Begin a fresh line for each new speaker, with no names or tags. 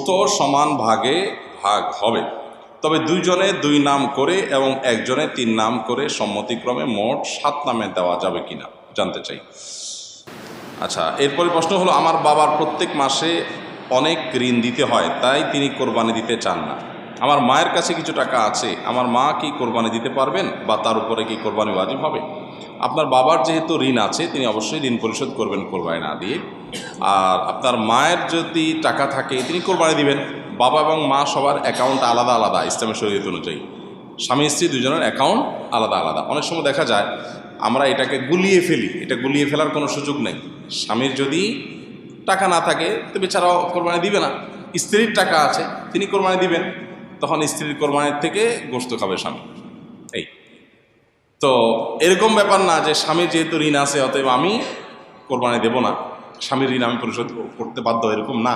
তো সমান ভাগে ভাগ হবে, তবে দুইজনে 2 নাম করে এবং একজনে 3 নাম করে সম্মতিক্রমে মোট 7 নামে দেওয়া যাবে কিনা জানতে চাই। আচ্ছা, এরপরে প্রশ্ন হলো, আমার বাবার প্রত্যেক মাসে অনেক ঋণ দিতে হয়, তাই তিনি কোরবানি দিতে চান না। আমার মায়ের কাছে কিছু টাকা আছে, আমার মা কি কোরবানি দিতে পারবেন বা তার উপরে কি কোরবানি ওয়াজিব হবে? আপনার বাবার যেহেতু ঋণ আছে, তিনি অবশ্যই ঋণ পরিশোধ করবেন কোরবানি না দিয়ে। আর আপনার মায়ের যদি টাকা থাকে, তিনি কোরবানি দিবেন। বাবা এবং মা সবার অ্যাকাউন্ট আলাদা আলাদা ইসলামের শরীয়ত অনুযায়ী। স্বামী স্ত্রী দুজনের অ্যাকাউন্ট আলাদা আলাদা। অনেক সময় দেখা যায় আমরা এটাকে গুলিয়ে ফেলি, এটা গুলিয়ে ফেলার কোনো সুযোগ নেই। স্বামীর যদি টাকা না থাকে তো বেচারাও কোরবানি দিবে না, স্ত্রীর টাকা আছে তিনি কোরবানি দিবেন, তখন স্ত্রীর কোরবানির থেকে গোশত খাবে স্বামী। এই তো এরকম ব্যাপার না যে স্বামীর যেহেতু ঋণ আছে অতএব আমি কোরবানি দেব না, স্বামীর ঋণ আমি পরিশোধ করতে বাধ্য, এরকম না।